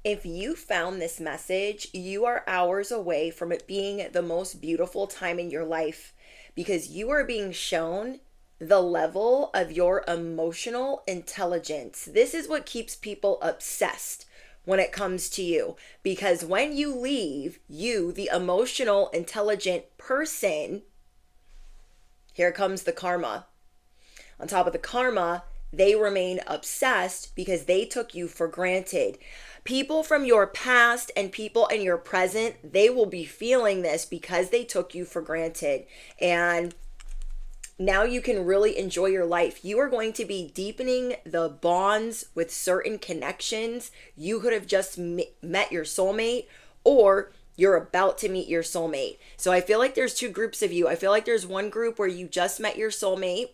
If you found this message, you are hours away from it being the most beautiful time in your life because you are being shown the level of your emotional intelligence. This is what keeps people obsessed when it comes to you because when you leave, you, the emotional intelligent person, here comes the karma. On top of the karma, they remain obsessed because they took you for granted. People from your past and people in your present, they will be feeling this because they took you for granted. And now you can really enjoy your life. You are going to be deepening the bonds with certain connections. You could have just met your soulmate, or you're about to meet your soulmate. So I feel like there's two groups of you. I feel like there's one group where you just met your soulmate.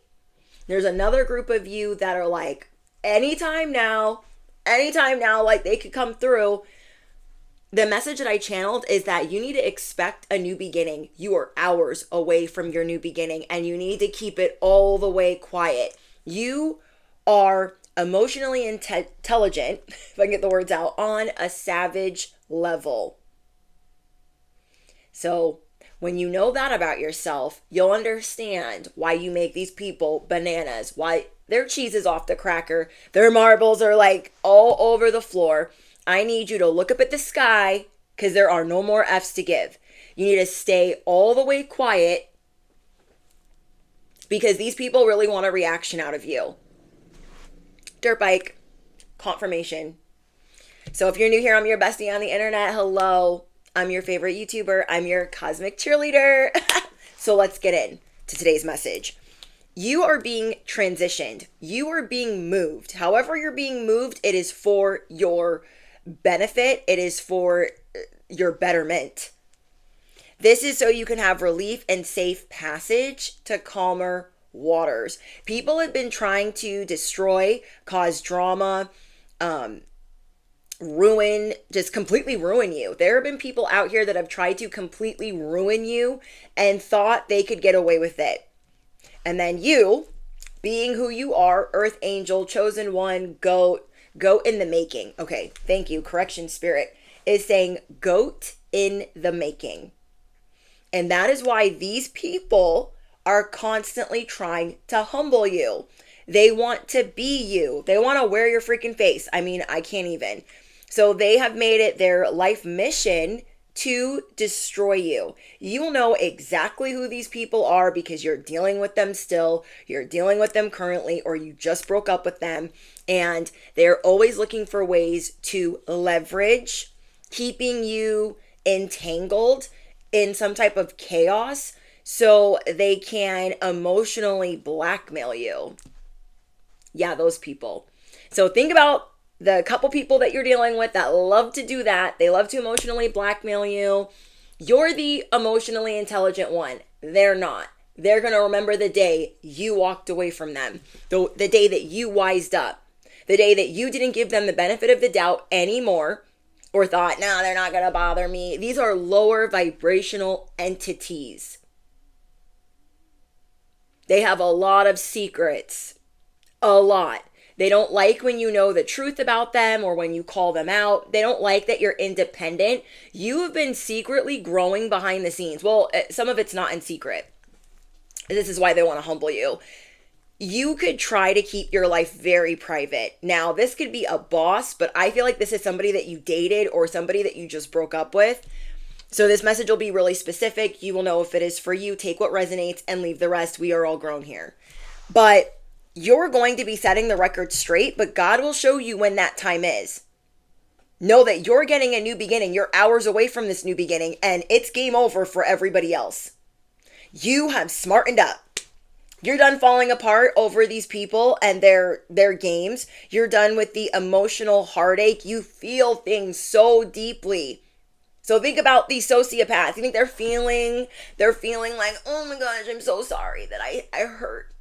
There's another group of you that are like, anytime now, like they could come through. The message that I channeled is that you need to expect a new beginning. You are hours away from your new beginning and you need to keep it all the way quiet. You are emotionally intelligent, if I can get the words out, on a savage level. So when you know that about yourself, you'll understand why you make these people bananas, why their cheese is off the cracker, their marbles are like all over the floor. I need you to look up at the sky because there are no more F's to give. You need to stay all the way quiet because these people really want a reaction out of you. Dirt bike, confirmation. So if you're new here, I'm your bestie on the internet. Hello. I'm your favorite YouTuber. I'm your cosmic cheerleader. So let's get in to today's message. You are being transitioned. You are being moved. However you're being moved, it is for your benefit. It is for your betterment. This is so you can have relief and safe passage to calmer waters. People have been trying to destroy, cause drama, ruin, just completely ruin you. There have been people out here that have tried to completely ruin you and thought they could get away with it. And then you, being who you are, earth angel, chosen one, goat in the making. Okay, thank you. Correction spirit is saying goat in the making. And that is why these people are constantly trying to humble you. They want to be you. They want to wear your freaking face. I mean, I can't even. So they have made it their life mission to destroy you. You will know exactly who these people are because you're dealing with them still, you're dealing with them currently, or you just broke up with them. And they're always looking for ways to leverage, keeping you entangled in some type of chaos so they can emotionally blackmail you. Yeah, those people. So think about the couple people that you're dealing with that love to do that. They love to emotionally blackmail you. You're the emotionally intelligent one. They're not. They're going to remember the day you walked away from them, the day that you wised up, the day that you didn't give them the benefit of the doubt anymore or thought, no, they're not going to bother me. These are lower vibrational entities. They have a lot of secrets. A lot. They don't like when you know the truth about them or when you call them out. They don't like that you're independent. You have been secretly growing behind the scenes. Well, some of it's not in secret. This is why they want to humble you. You could try to keep your life very private. Now, this could be a boss, but I feel like this is somebody that you dated or somebody that you just broke up with. So this message will be really specific. You will know if it is for you. Take what resonates and leave the rest. We are all grown here. But you're going to be setting the record straight, but God will show you when that time is. Know that you're getting a new beginning. You're hours away from this new beginning, and it's game over for everybody else. You have smartened up. You're done falling apart over these people and their games. You're done with the emotional heartache. You feel things so deeply. So think about these sociopaths. You think they're feeling like, oh my gosh, I'm so sorry that I hurt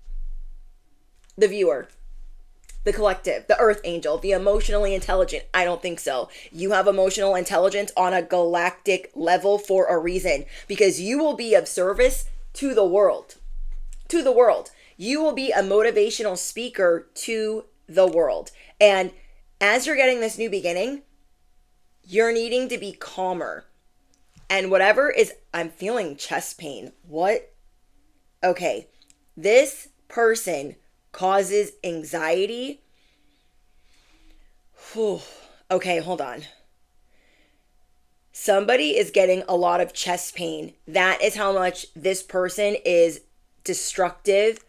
the viewer, the collective, the earth angel, the emotionally intelligent. I don't think so. You have emotional intelligence on a galactic level for a reason, because you will be of service to the world. To the world. You will be a motivational speaker to the world. And as you're getting this new beginning, You're needing to be calmer. And whatever is, I'm feeling chest pain. What? Okay. This person causes anxiety. Whew. Okay, hold on. Somebody is getting a lot of chest pain. That is how much this person is destructive,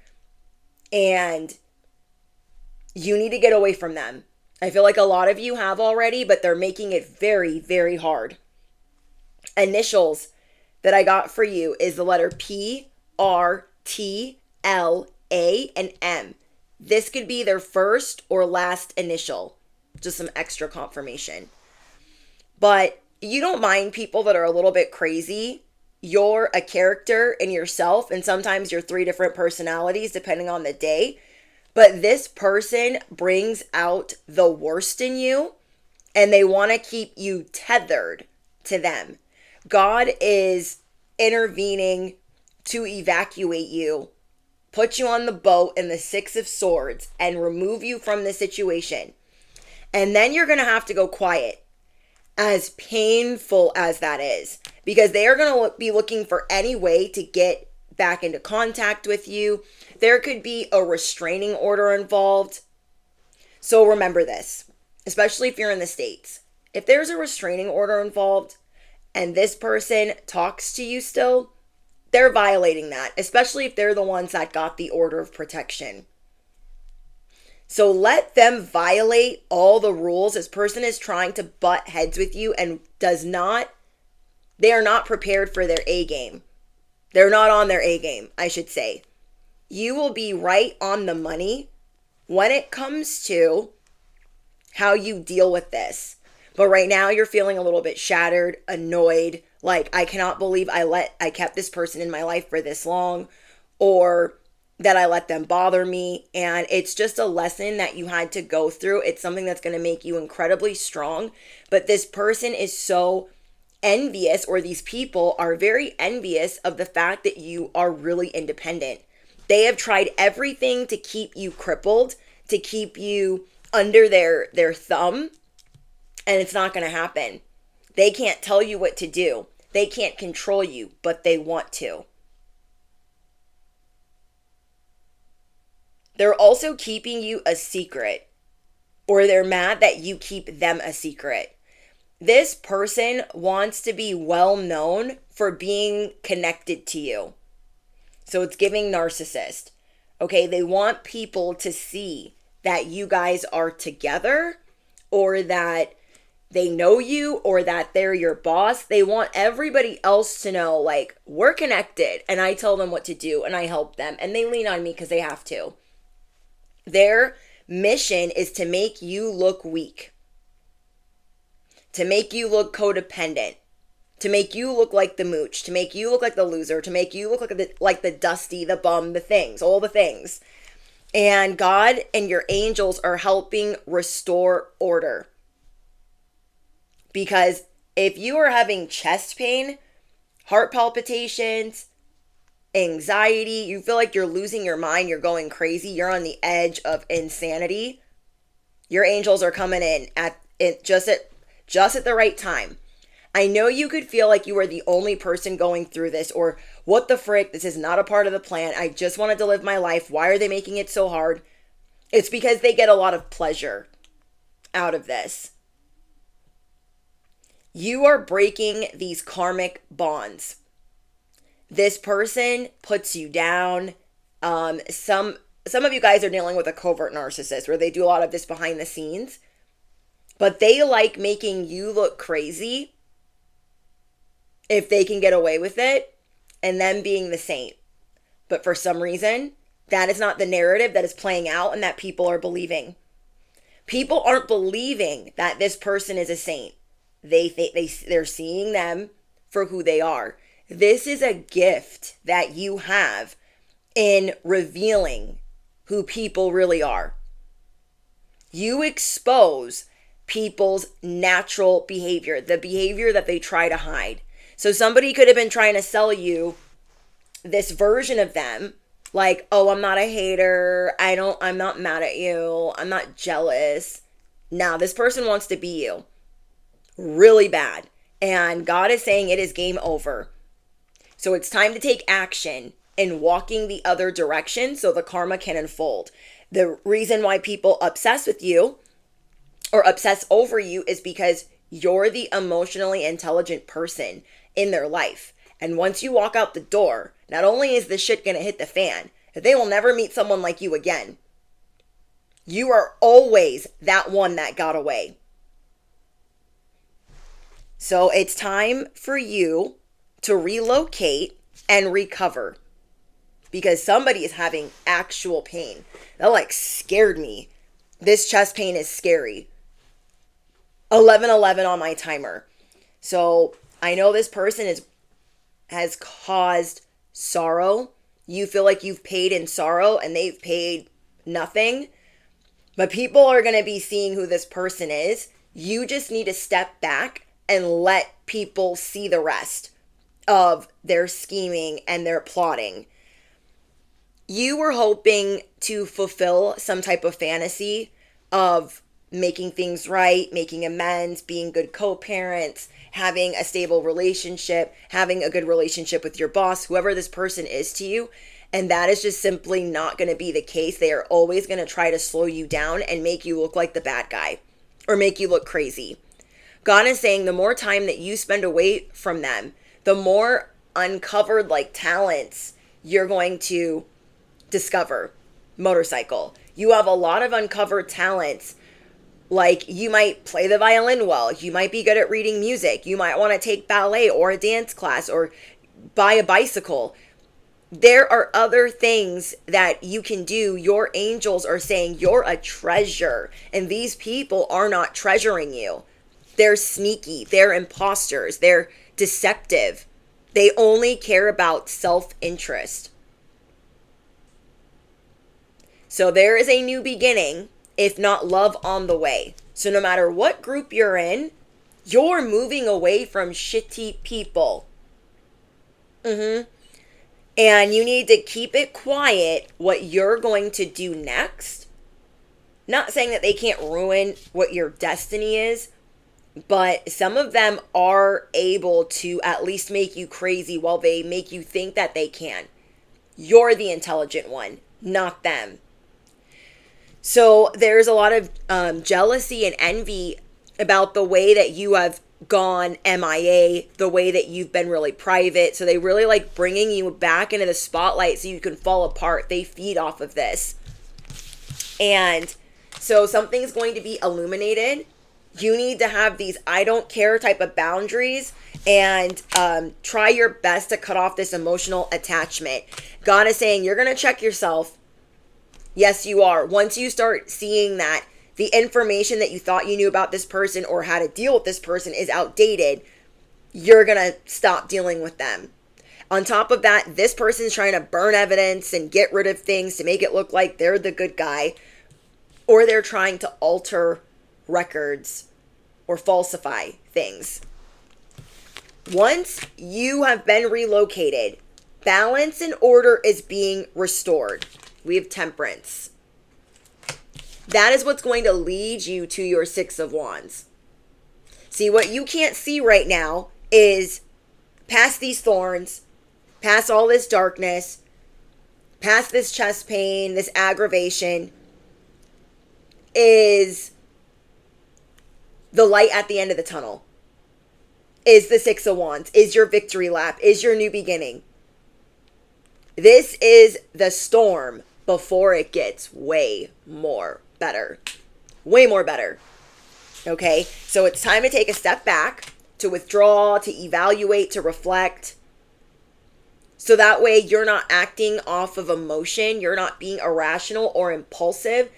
and you need to get away from them. I feel like a lot of you have already, but they're making it very, very hard. Initials that I got for you is the letter P, R, T, L, A, and M. This could be their first or last initial. Just some extra confirmation. But you don't mind people that are a little bit crazy. You're a character in yourself, and sometimes you're 3 different personalities depending on the day. But this person brings out the worst in you, and they want to keep you tethered to them. God is intervening to evacuate you, put you on the boat in the 6 of Swords, and remove you from the situation. And then you're going to have to go quiet, as painful as that is, because they are going to be looking for any way to get back into contact with you. There could be a restraining order involved. So remember this, especially if you're in the States. If there's a restraining order involved and this person talks to you still, they're violating that, especially if they're the ones that got the order of protection. So let them violate all the rules. This person is trying to butt heads with you and they are not prepared for their A game. They're not on their A game, I should say. You will be right on the money when it comes to how you deal with this. But right now you're feeling a little bit shattered, annoyed, like I cannot believe I kept this person in my life for this long, or that I let them bother me. And it's just a lesson that you had to go through. It's something that's going to make you incredibly strong. But this person is so envious, or these people are very envious of the fact that you are really independent. They have tried everything to keep you crippled, to keep you under their thumb, and it's not going to happen. They can't tell you what to do. They can't control you, but they want to. They're also keeping you a secret, or they're mad that you keep them a secret. This person wants to be well known for being connected to you. So it's giving narcissist. Okay, they want people to see that you guys are together, or that they know you, or that they're your boss. They want everybody else to know, like, we're connected, and I tell them what to do, and I help them, and they lean on me because they have to. Their mission is to make you look weak, to make you look codependent, to make you look like the mooch, to make you look like the loser, to make you look like the dusty, the bum, the things, all the things. And God and your angels are helping restore order. Because if you are having chest pain, heart palpitations, anxiety, you feel like you're losing your mind, you're going crazy, you're on the edge of insanity, your angels are coming in at just at the right time. I know you could feel like you are the only person going through this, or what the frick, this is not a part of the plan. I just wanted to live my life. Why are they making it so hard? It's because they get a lot of pleasure out of this. You are breaking these karmic bonds. This person puts you down. Some of you guys are dealing with a covert narcissist where they do a lot of this behind the scenes, but they like making you look crazy if they can get away with it, and them being the saint. But for some reason, that is not the narrative that is playing out and that people are believing. People aren't believing that this person is a saint. They're seeing them for who they are. This is a gift that you have in revealing who people really are. You expose people's natural behavior, the behavior that they try to hide. So somebody could have been trying to sell you this version of them, like, oh, I'm not a hater, I'm not mad at you, I'm not jealous. Now, this person wants to be you. really bad. And God is saying it is game over. So it's time to take action in walking the other direction so the karma can unfold. The reason why people obsess with you or obsess over you is because you're the emotionally intelligent person in their life. And once you walk out the door, not only is the shit gonna hit the fan, they will never meet someone like you again. You are always that one that got away. So it's time for you to relocate and recover, because somebody is having actual pain. That like scared me. This chest pain is scary. 11:11 on my timer. So I know this person has caused sorrow. You feel like you've paid in sorrow and they've paid nothing. But people are going to be seeing who this person is. You just need to step back and let people see the rest of their scheming and their plotting. You were hoping to fulfill some type of fantasy of making things right, making amends, being good co-parents, having a stable relationship, having a good relationship with your boss, whoever this person is to you. And that is just simply not going to be the case. They are always going to try to slow you down and make you look like the bad guy or make you look crazy. God is saying the more time that you spend away from them, the more uncovered like talents you're going to discover. Motorcycle. You have a lot of uncovered talents. Like you might play the violin well. You might be good at reading music. You might want to take ballet or a dance class or buy a bicycle. There are other things that you can do. Your angels are saying you're a treasure, and these people are not treasuring you. They're sneaky. They're imposters. They're deceptive. They only care about self-interest. So there is a new beginning, if not love on the way. So no matter what group you're in, you're moving away from shitty people. And you need to keep it quiet what you're going to do next. Not saying that they can't ruin what your destiny is, but some of them are able to at least make you crazy while they make you think that they can. You're the intelligent one, not them. So there's a lot of jealousy and envy about the way that you have gone MIA, the way that you've been really private. So they really like bringing you back into the spotlight so you can fall apart. They feed off of this. And so something's going to be illuminated. You need to have these I don't care type of boundaries and try your best to cut off this emotional attachment. God is saying you're going to check yourself. Yes, you are. Once you start seeing that the information that you thought you knew about this person or how to deal with this person is outdated, you're going to stop dealing with them. On top of that, this person's trying to burn evidence and get rid of things to make it look like they're the good guy, or they're trying to alter records or falsify things. Once you have been relocated, balance and order is being restored. We have temperance. That is what's going to lead you to your Six of Wands. See, what you can't see right now is past these thorns, past all this darkness, past this chest pain, this aggravation, is the light at the end of the tunnel. Is the Six of Wands, is your victory lap, is your new beginning. This is the storm before it gets way more better. Way more better. Okay? So it's time to take a step back, to withdraw, to evaluate, to reflect. So that way you're not acting off of emotion. You're not being irrational or impulsive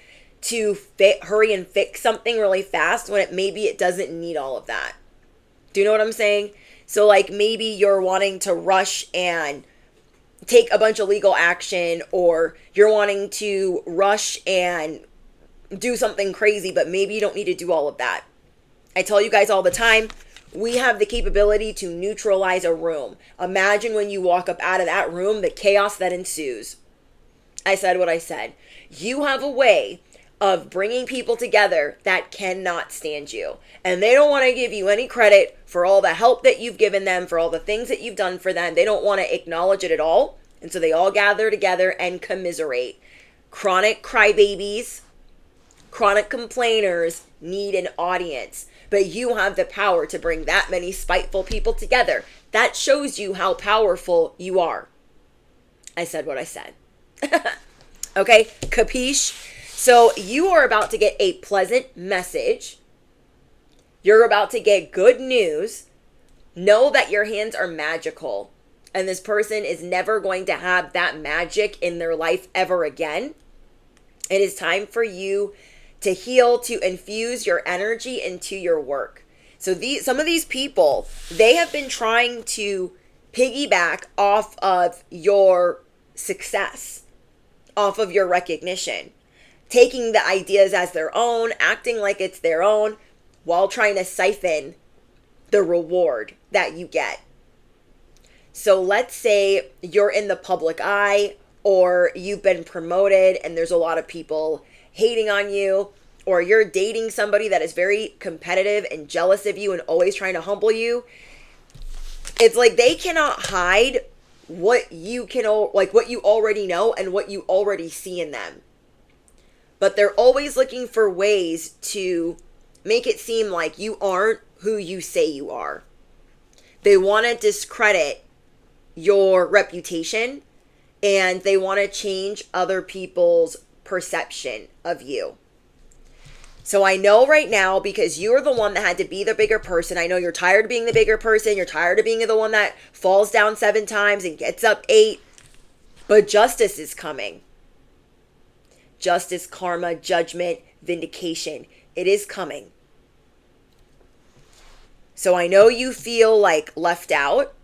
to hurry and fix something really fast when maybe it doesn't need all of that. Do you know what I'm saying? So like maybe you're wanting to rush and take a bunch of legal action, or you're wanting to rush and do something crazy, but maybe you don't need to do all of that. I tell you guys all the time, we have the capability to neutralize a room. Imagine when you walk up out of that room, the chaos that ensues. I said what I said. You have a way of bringing people together that cannot stand you. And they don't want to give you any credit for all the help that you've given them, for all the things that you've done for them. They don't want to acknowledge it at all. And so they all gather together and commiserate. Chronic crybabies, chronic complainers need an audience. But you have the power to bring that many spiteful people together. That shows you how powerful you are. I said what I said. Okay, capiche? So you are about to get a pleasant message. You're about to get good news. Know that your hands are magical. And this person is never going to have that magic in their life ever again. It is time for you to heal, to infuse your energy into your work. So some of these people, they have been trying to piggyback off of your success, off of your recognition, taking the ideas as their own, acting like it's their own, while trying to siphon the reward that you get. So let's say you're in the public eye, or you've been promoted and there's a lot of people hating on you, or you're dating somebody that is very competitive and jealous of you and always trying to humble you. It's like they cannot hide what you already know and what you already see in them. But they're always looking for ways to make it seem like you aren't who you say you are. They want to discredit your reputation, and they want to change other people's perception of you. So I know right now, because you're the one that had to be the bigger person, I know you're tired of being the bigger person. You're tired of being the one that falls down 7 times and gets up 8. But justice is coming. Justice, karma, judgment, vindication. It is coming. So I know you feel like left out.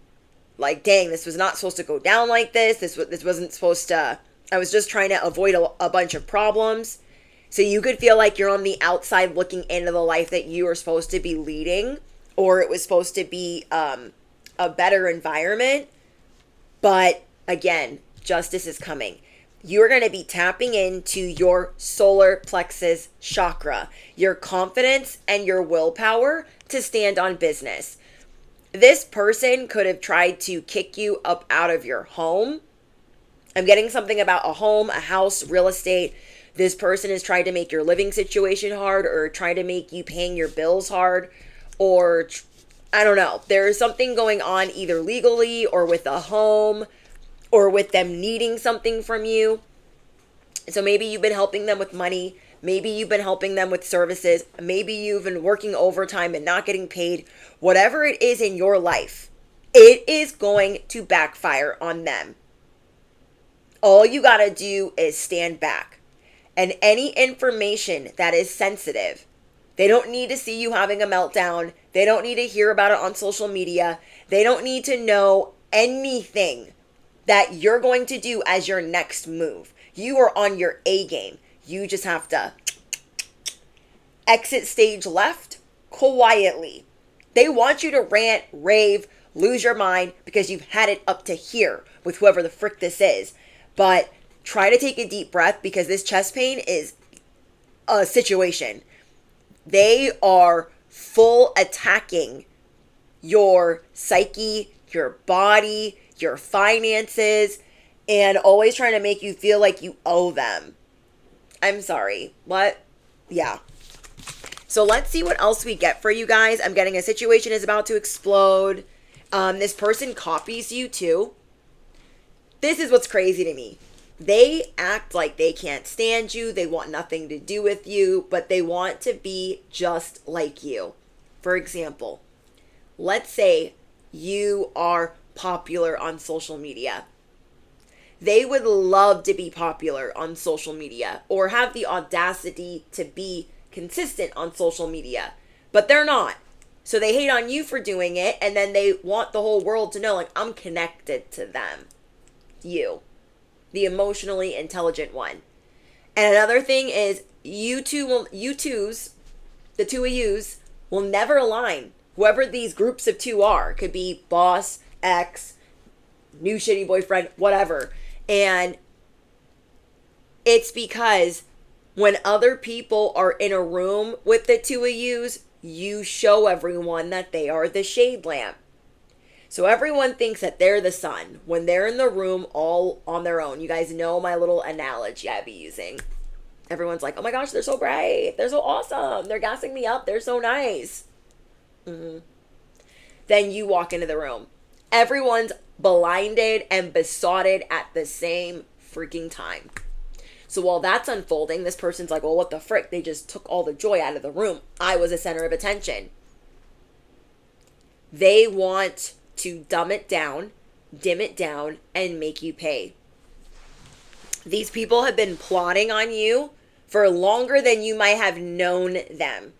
Like, dang, this was not supposed to go down like this. This wasn't supposed to. I was just trying to avoid a bunch of problems. So you could feel like you're on the outside looking into the life that you were supposed to be leading, or it was supposed to be a better environment. But again, justice is coming. You're going to be tapping into your solar plexus chakra, your confidence and your willpower to stand on business. This person could have tried to kick you up out of your home. I'm getting something about a home, a house, real estate. This person has tried to make your living situation hard, or try to make you paying your bills hard, or I don't know. There's something going on either legally or with a home, or with them needing something from you. So maybe you've been helping them with money. Maybe you've been helping them with services. Maybe you've been working overtime and not getting paid. Whatever it is in your life, it is going to backfire on them. All you got to do is stand back. And any information that is sensitive, they don't need to see you having a meltdown. They don't need to hear about it on social media. They don't need to know anything that you're going to do as your next move. You are on your A game. You just have to exit stage left quietly. They want you to rant, rave, lose your mind because you've had it up to here with whoever the frick this is. But try to take a deep breath, because this chest pain is a situation. They are full attacking your psyche, your body, your finances, and always trying to make you feel like you owe them. I'm sorry. What? Yeah. So let's see what else we get for you guys. I'm getting a situation is about to explode. This person copies you too. This is what's crazy to me. They act like they can't stand you. They want nothing to do with you, but they want to be just like you. For example, let's say you are popular on social media. They would love to be popular on social media, or have the audacity to be consistent on social media, but they're not. So they hate on you for doing it, and then they want the whole world to know, like, I'm connected to them. You, the emotionally intelligent one. And another thing is, the two of yous will never align. Whoever these groups of two are, could be boss, ex, new shitty boyfriend, whatever. And it's because When other people are in a room with the two of yous, you show everyone that they are the shade lamp. So everyone thinks that they're the sun when they're in the room all on their own. You guys know my little analogy I be using. Everyone's like, oh my gosh, they're so bright. They're so awesome. They're gassing me up. They're so nice. Then you walk into the room. Everyone's blinded and besotted at the same freaking time. So while that's unfolding, this person's like, well, what the frick? They just took all the joy out of the room. I was a center of attention. They want to dumb it down, dim it down, and make you pay. These people have been plotting on you for longer than you might have known them.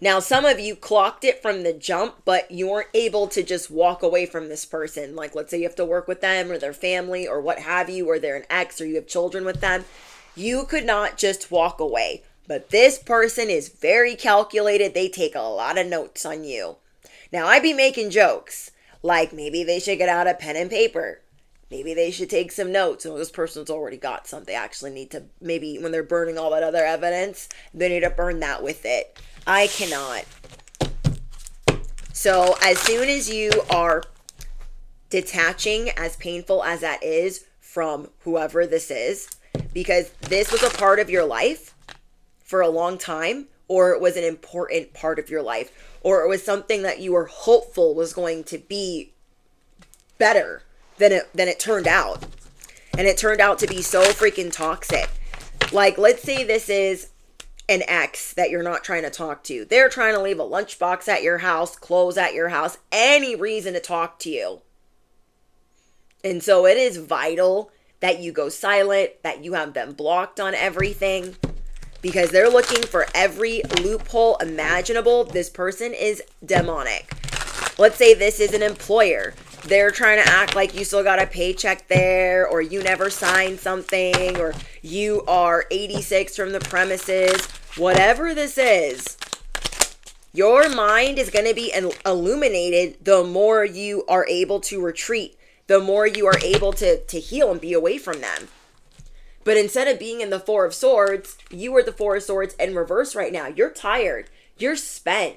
Now, some of you clocked it from the jump, but you weren't able to just walk away from this person. Like, let's say you have to work with them or their family or what have you, or they're an ex or you have children with them. You could not just walk away. But this person is very calculated. They take a lot of notes on you. Now, I be making jokes, like maybe they should get out a pen and paper. Maybe they should take some notes. Oh, this person's already got some. They actually need to, maybe when they're burning all that other evidence, they need to burn that with it. I cannot. So as soon as you are detaching, as painful as that is, from whoever this is, because this was a part of your life for a long time, or it was an important part of your life, or it was something that you were hopeful was going to be better than it turned out. And it turned out to be so freaking toxic. Like, let's say this is an ex that you're not trying to talk to. They're trying to leave a lunchbox at your house, clothes at your house, any reason to talk to you. And so it is vital that you go silent, that you have them blocked on everything, because they're looking for every loophole imaginable. This person is demonic. Let's say this is an employer. They're trying to act like you still got a paycheck there, or you never signed something, or you are 86 from the premises. Whatever this is, your mind is going to be illuminated the more you are able to retreat, the more you are able to heal and be away from them. But instead of being in the Four of Swords, you are the Four of Swords in reverse right now. You're tired. You're spent.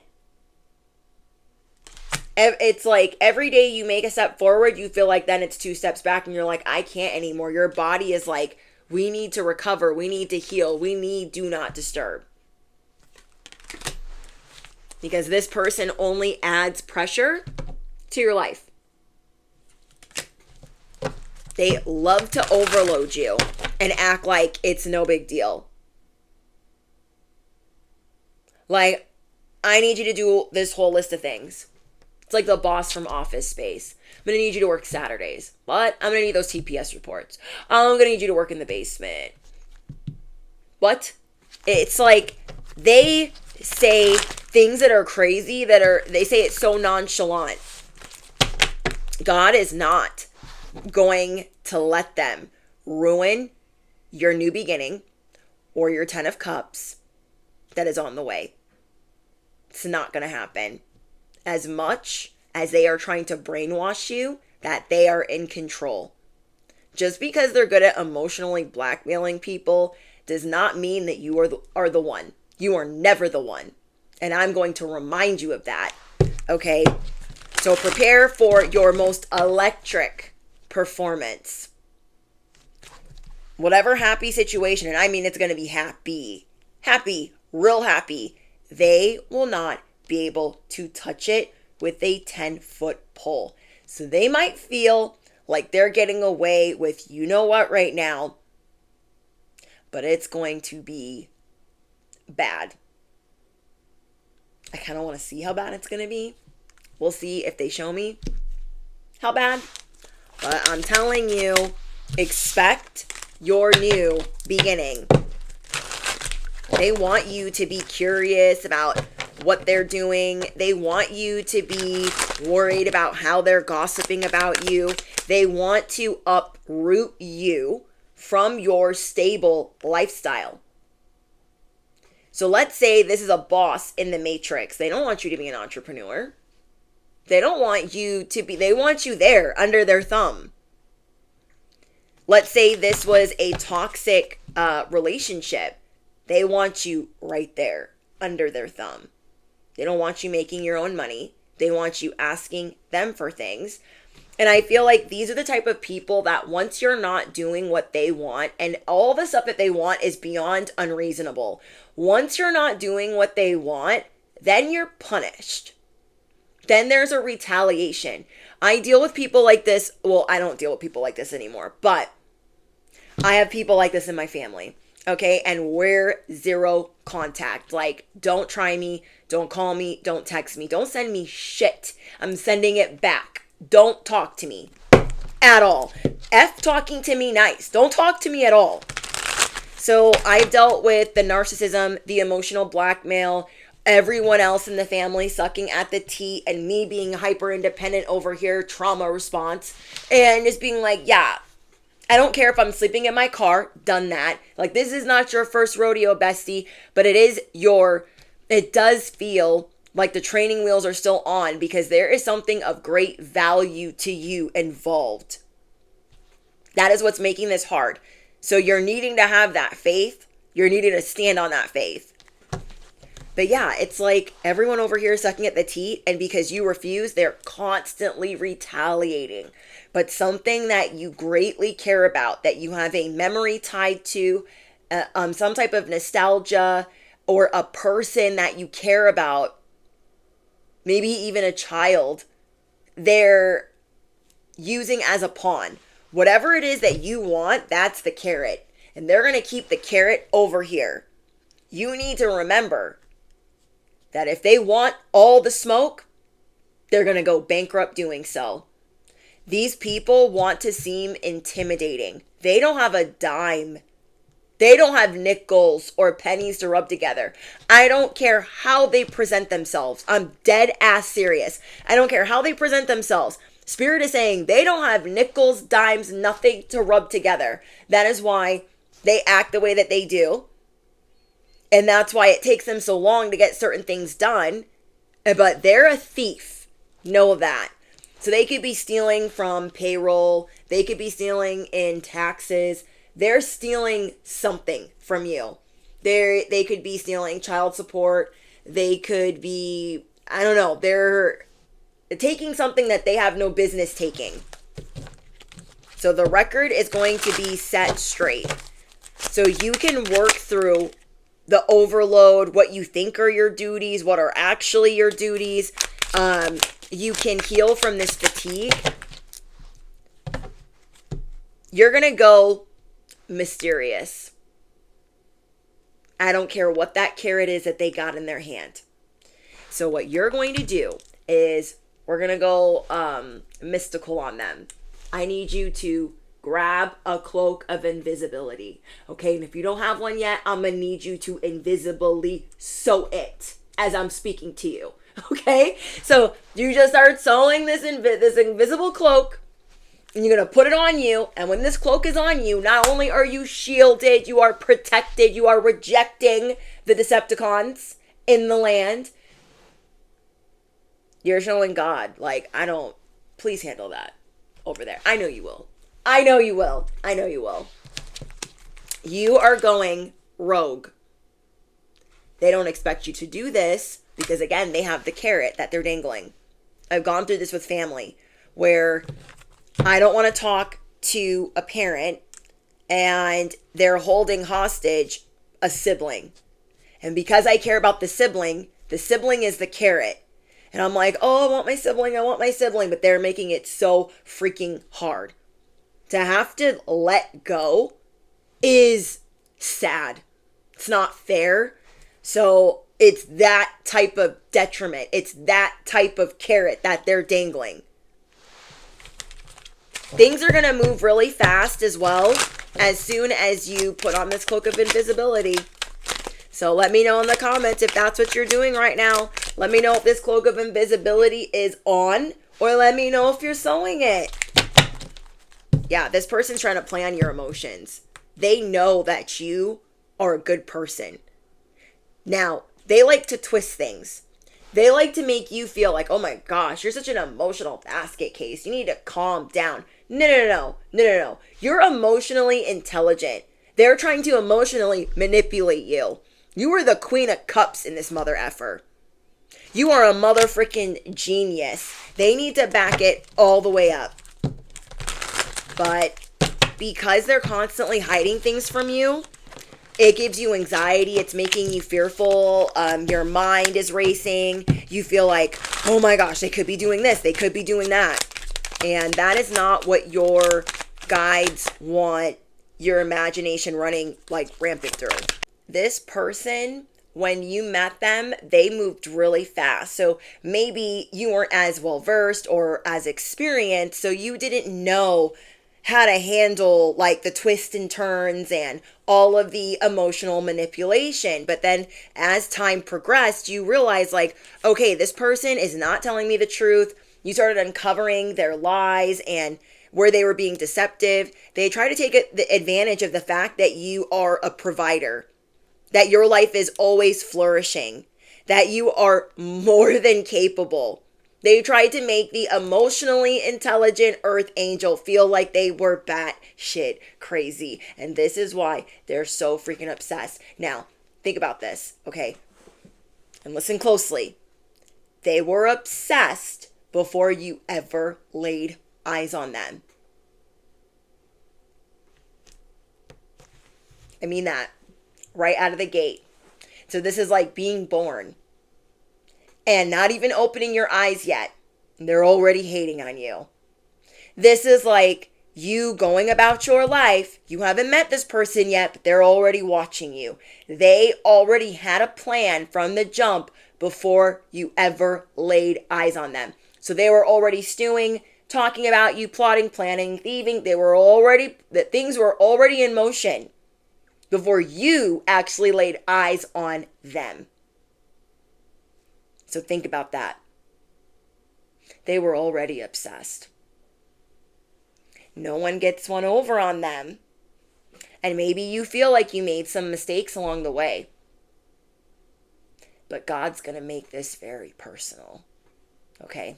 It's like every day you make a step forward, you feel like then it's 2 steps back and you're like, I can't anymore. Your body is like, we need to recover. We need to heal. We need do not disturb. Because this person only adds pressure to your life. They love to overload you and act like it's no big deal. Like, I need you to do this whole list of things. It's like the boss from Office Space. I'm going to need you to work Saturdays. What? I'm going to need those TPS reports. I'm going to need you to work in the basement. What? It's like they say things that are crazy, they say it so nonchalant. God is not going to let them ruin your new beginning or your 10 of Cups that is on the way. It's not going to happen. As much as they are trying to brainwash you that they are in control. Just because they're good at emotionally blackmailing people does not mean that you are the one. You are never the one. And I'm going to remind you of that. Okay? So prepare for your most electric performance. Whatever happy situation, and I mean it's going to be happy. Happy, real happy. They will not be able to touch it with a 10-foot pole. So they might feel like they're getting away with you know what right now, but it's going to be bad. I kind of want to see how bad it's going to be. We'll see if they show me how bad. But I'm telling you, expect your new beginning. They want you to be curious about what they're doing. They want you to be worried about how they're gossiping about you. They want to uproot you from your stable lifestyle. So let's say this is a boss in the Matrix. They don't want you to be an entrepreneur. They don't want you to be, they want you there under their thumb. let's say this was a toxic relationship. They want you right there under their thumb. They don't want you making your own money. They want you asking them for things. And I feel like these are the type of people that once you're not doing what they want, and all the stuff that they want is beyond unreasonable. Once you're not doing what they want, then you're punished. Then there's a retaliation. I deal with people like this. Well, I don't deal with people like this anymore, but I have people like this in my family. Okay. And we're zero contact. Like, don't try me. Don't call me. Don't text me. Don't send me shit. I'm sending it back. Don't talk to me at all. F talking to me nice. Don't talk to me at all. So I've dealt with the narcissism, the emotional blackmail, everyone else in the family sucking at the tea, and me being hyper independent over here, trauma response, and just being like, yeah, I don't care if I'm sleeping in my car, done that. Like, this is not your first rodeo, bestie, but it does feel like the training wheels are still on, because there is something of great value to you involved. That is what's making this hard. So you're needing to have that faith. You're needing to stand on that faith. But yeah, it's like everyone over here is sucking at the teat, and because you refuse, they're constantly retaliating. But something that you greatly care about, that you have a memory tied to, some type of nostalgia, or a person that you care about, maybe even a child, they're using as a pawn. Whatever it is that you want, that's the carrot. And they're going to keep the carrot over here. You need to remember that if they want all the smoke, they're going to go bankrupt doing so. These people want to seem intimidating. They don't have a dime. They don't have nickels or pennies to rub together. I don't care how they present themselves. I'm dead ass serious. I don't care how they present themselves. Spirit is saying they don't have nickels, dimes, nothing to rub together. That is why they act the way that they do. And that's why it takes them so long to get certain things done. But they're a thief. Know that. So they could be stealing from payroll. They could be stealing in taxes. They're stealing something from you. They could be stealing child support. They could be, I don't know, they're taking something that they have no business taking. So the record is going to be set straight. So you can work through the overload, what you think are your duties, what are actually your duties. You can heal from this fatigue. You're going to go mysterious. I don't care what that carrot is that they got in their hand. So what you're going to do is we're going to go mystical on them. I need you to grab a cloak of invisibility. Okay, and if you don't have one yet, I'm going to need you to invisibly sew it as I'm speaking to you. Okay, so you just start sewing this invisible cloak, and you're going to put it on you. And when this cloak is on you, not only are you shielded, you are protected, you are rejecting the Decepticons in the land. You're showing God, like, please handle that over there. I know you will. I know you will. I know you will. You are going rogue. They don't expect you to do this because, again, they have the carrot that they're dangling. I've gone through this with family where I don't want to talk to a parent and they're holding hostage a sibling. And because I care about the sibling is the carrot. And I'm like, oh, I want my sibling. But they're making it so freaking hard. To have to let go is sad. It's not fair. So it's that type of detriment. It's that type of carrot that they're dangling. Things are going to move really fast as well as soon as you put on this cloak of invisibility. So let me know in the comments if that's what you're doing right now. Let me know if this cloak of invisibility is on, or let me know if you're sewing it. Yeah, this person's trying to play on your emotions. They know that you are a good person. Now, they like to twist things. They like to make you feel like, oh my gosh, you're such an emotional basket case. You need to calm down. No, no, no, no, no, no, no. You're emotionally intelligent. They're trying to emotionally manipulate you. You are the queen of cups in this mother effer. You are a mother freaking genius. They need to back it all the way up. But because they're constantly hiding things from you, it gives you anxiety. It's making you fearful. Your mind is racing. You feel like, oh my gosh, they could be doing this. They could be doing that. And that is not what your guides want your imagination running like rampant through. This person, when you met them, they moved really fast. So maybe you weren't as well versed or as experienced, so you didn't know how to handle like the twists and turns and all of the emotional manipulation. But then as time progressed, you realized like, okay, this person is not telling me the truth. You started uncovering their lies and where they were being deceptive. They try to take advantage of the fact that you are a provider, that your life is always flourishing, that you are more than capable. They tried to make the emotionally intelligent earth angel feel like they were batshit crazy. And this is why they're so freaking obsessed. Now, think about this, okay? And listen closely. They were obsessed before you ever laid eyes on them. I mean that right out of the gate. So this is like being born and not even opening your eyes yet. They're already hating on you. This is like you going about your life. You haven't met this person yet, but they're already watching you. They already had a plan from the jump before you ever laid eyes on them. So they were already stewing, talking about you, plotting, planning, thieving. Things were already in motion before you actually laid eyes on them. So think about that. They were already obsessed. No one gets one over on them. And maybe you feel like you made some mistakes along the way. But God's going to make this very personal. Okay?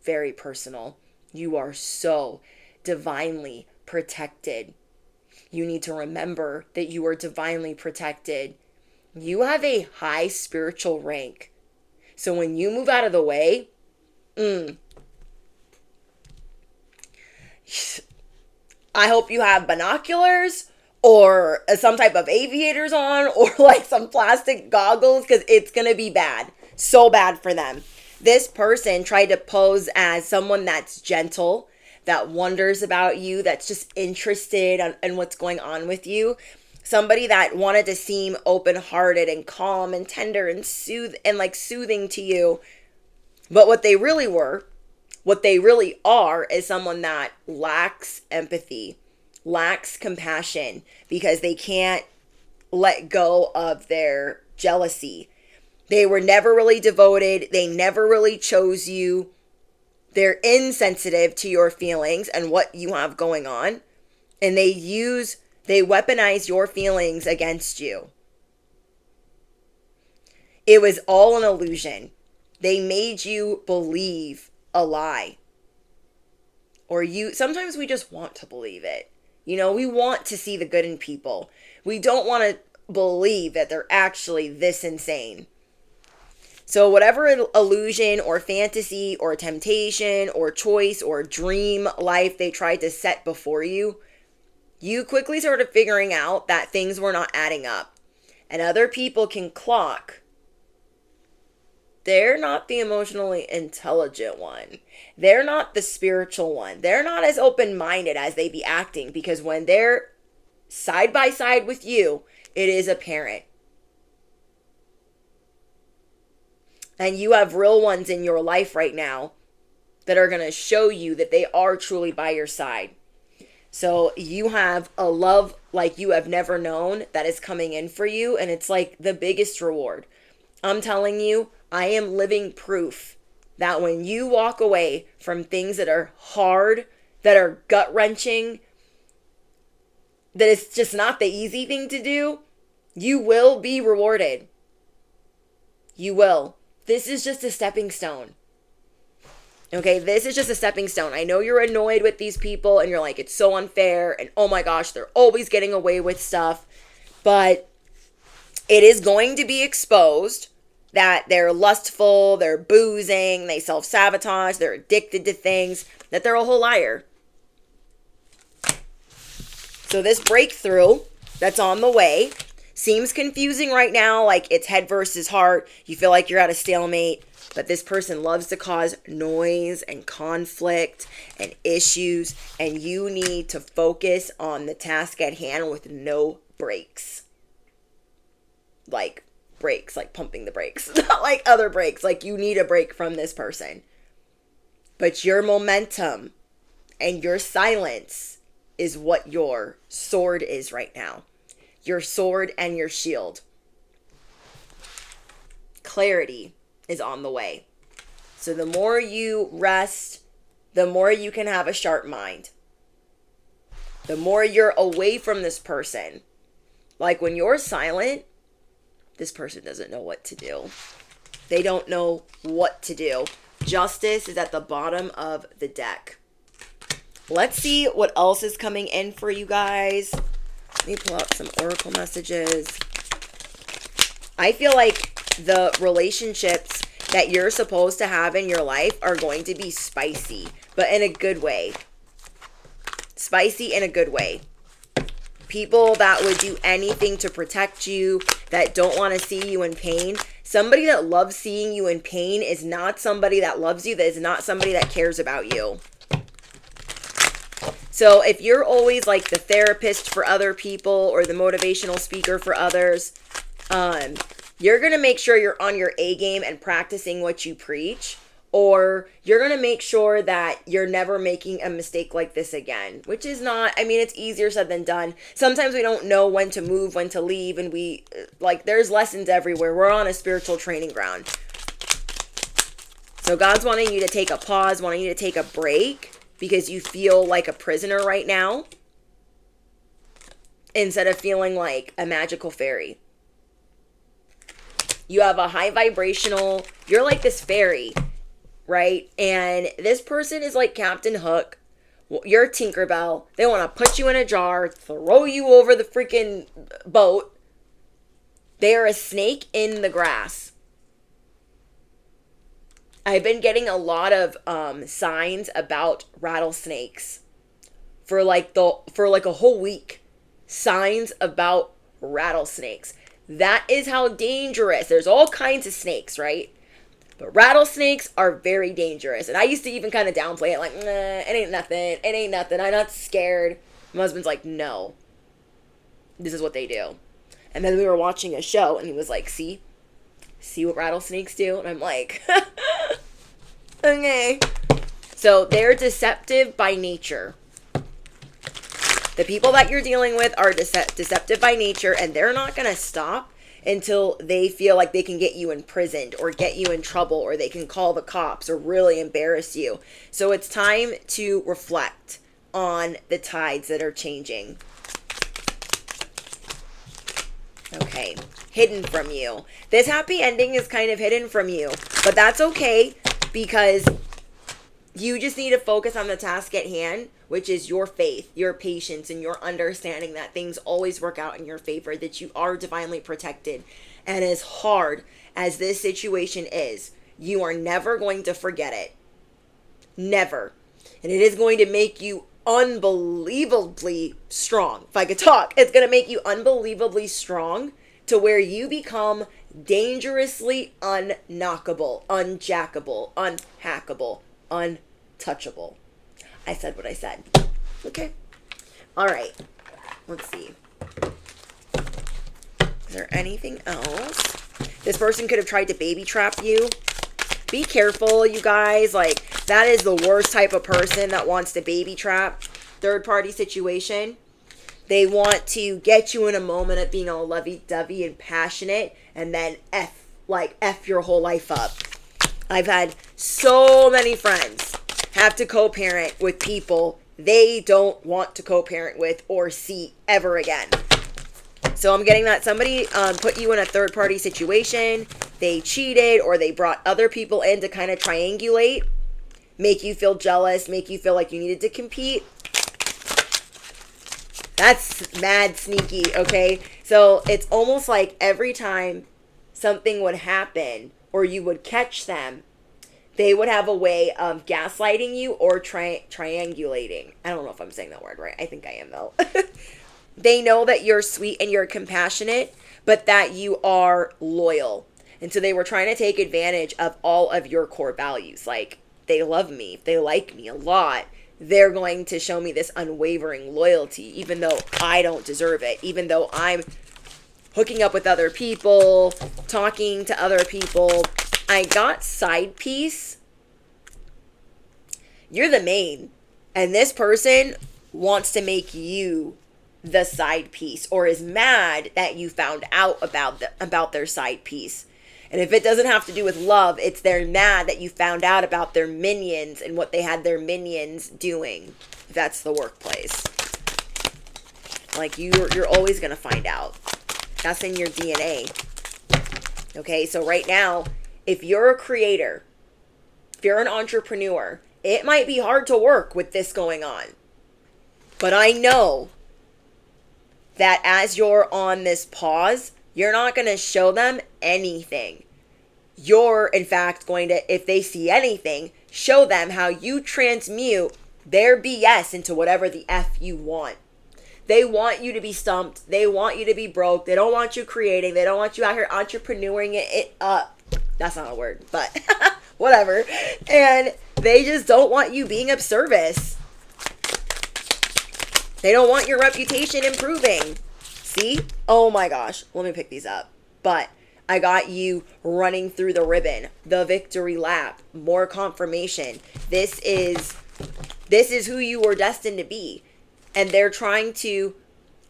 Very personal. You are so divinely protected. You need to remember that you are divinely protected. You have a high spiritual rank. So when you move out of the way, I hope you have binoculars or some type of aviators on or like some plastic goggles because it's going to be bad. So bad for them. This person tried to pose as someone that's gentle, that wonders about you, that's just interested in what's going on with you. Somebody that wanted to seem open-hearted and calm and tender and soothing to you. But what they really are is someone that lacks empathy, lacks compassion because they can't let go of their jealousy. They were never really devoted. They never really chose you. They're insensitive to your feelings and what you have going on. And they weaponize your feelings against you. It was all an illusion. They made you believe a lie. Sometimes we just want to believe it. We want to see the good in people. We don't want to believe that they're actually this insane. So whatever illusion or fantasy or temptation or choice or dream life they tried to set before you, you quickly started figuring out that things were not adding up. And other people can clock. They're not the emotionally intelligent one. They're not the spiritual one. They're not as open-minded as they be acting because when they're side by side with you, it is apparent. And you have real ones in your life right now that are going to show you that they are truly by your side. So you have a love like you have never known that is coming in for you. And it's like the biggest reward. I'm telling you, I am living proof that when you walk away from things that are hard, that are gut-wrenching, that it's just not the easy thing to do, you will be rewarded. You will. this is just a stepping stone. Okay, this is just a stepping stone. I know you're annoyed with these people and you're like, it's so unfair and oh my gosh, they're always getting away with stuff. But it is going to be exposed that they're lustful, they're boozing, they self-sabotage, they're addicted to things, that they're a whole liar. So this breakthrough that's on the way seems confusing right now, like it's head versus heart. You feel like you're at a stalemate, but this person loves to cause noise and conflict and issues, and you need to focus on the task at hand with no breaks. Like brakes, like pumping the brakes, not like other brakes. Like you need a break from this person. But your momentum and your silence is what your sword is right now. Your sword and your shield. Clarity is on the way. So the more you rest, the more you can have a sharp mind. The more you're away from this person. Like when you're silent, this person doesn't know what to do. They don't know what to do. Justice is at the bottom of the deck. Let's see what else is coming in for you guys. Let me pull out some oracle messages. I feel like the relationships that you're supposed to have in your life are going to be spicy, but in a good way. Spicy in a good way. People that would do anything to protect you, that don't want to see you in pain. Somebody that loves seeing you in pain is not somebody that loves you, that is not somebody that cares about you. So if you're always like the therapist for other people or the motivational speaker for others, you're going to make sure you're on your A game and practicing what you preach, or you're going to make sure that you're never making a mistake like this again, which is not, I mean, it's easier said than done. Sometimes we don't know when to move, when to leave, and there's lessons everywhere. We're on a spiritual training ground. So God's wanting you to take a pause, wanting you to take a break, because you feel like a prisoner right now instead of feeling like a magical fairy. You have a high vibrational, you're like this fairy, right? And this person is like Captain Hook. You're Tinkerbell. They want to put you in a jar, throw you over the freaking boat. They are a snake in the grass. I've been getting a lot of signs about rattlesnakes for like a whole week. Signs about rattlesnakes. That is how dangerous. There's all kinds of snakes, right? But rattlesnakes are very dangerous. And I used to even kind of downplay it, like, nah, it ain't nothing. It ain't nothing. I'm not scared. My husband's like, no, this is what they do. And then we were watching a show and he was like, see what rattlesnakes do? And I'm like, okay. So they're deceptive by nature. The people that you're dealing with are deceptive by nature, and they're not going to stop until they feel like they can get you imprisoned or get you in trouble, or they can call the cops or really embarrass you. So it's time to reflect on the tides that are changing. Okay, hidden from you. This happy ending is kind of hidden from you, but that's okay, because you just need to focus on the task at hand, which is your faith, your patience, and your understanding that things always work out in your favor, that you are divinely protected. And as hard as this situation is, you are never going to forget it. Never. And it is going to make you unbelievably strong. If I could talk, it's going to make you unbelievably strong to where you become dangerously unknockable, unjackable, unhackable, untouchable. I said what I said. Okay. All right. Let's see. Is there anything else? This person could have tried to baby trap you. Be careful, you guys. Like, that is the worst type of person that wants to baby trap. Third party situation. They want to get you in a moment of being all lovey-dovey and passionate, and then F your whole life up. I've had so many friends have to co-parent with people they don't want to co-parent with or see ever again. So I'm getting that somebody put you in a third-party situation, they cheated or they brought other people in to kind of triangulate, make you feel jealous, make you feel like you needed to compete. That's mad sneaky, okay? So it's almost like every time something would happen or you would catch them, they would have a way of gaslighting you or triangulating. I don't know if I'm saying that word right. I think I am, though. They know that you're sweet and you're compassionate, but that you are loyal. And so they were trying to take advantage of all of your core values. Like, they love me, they like me a lot, they're going to show me this unwavering loyalty, even though I don't deserve it, even though I'm hooking up with other people, talking to other people. I got side piece. You're the main, and this person wants to make you the side piece, or is mad that you found out about their side piece. And if it doesn't have to do with love, it's they're mad that you found out about their minions and what they had their minions doing. That's the workplace. Like, you're always going to find out. That's in your DNA. Okay, so right now, if you're a creator, if you're an entrepreneur, it might be hard to work with this going on. But I know that as you're on this pause, you're not going to show them anything. You're, in fact, going to, if they see anything, show them how you transmute their BS into whatever the F you want. They want you to be stumped. They want you to be broke. They don't want you creating. They don't want you out here entrepreneuring it up. That's not a word, but whatever. And they just don't want you being of service. They don't want your reputation improving. See? Oh my gosh. Let me pick these up. But I got you running through the ribbon, the victory lap, more confirmation. This is who you were destined to be. And they're trying to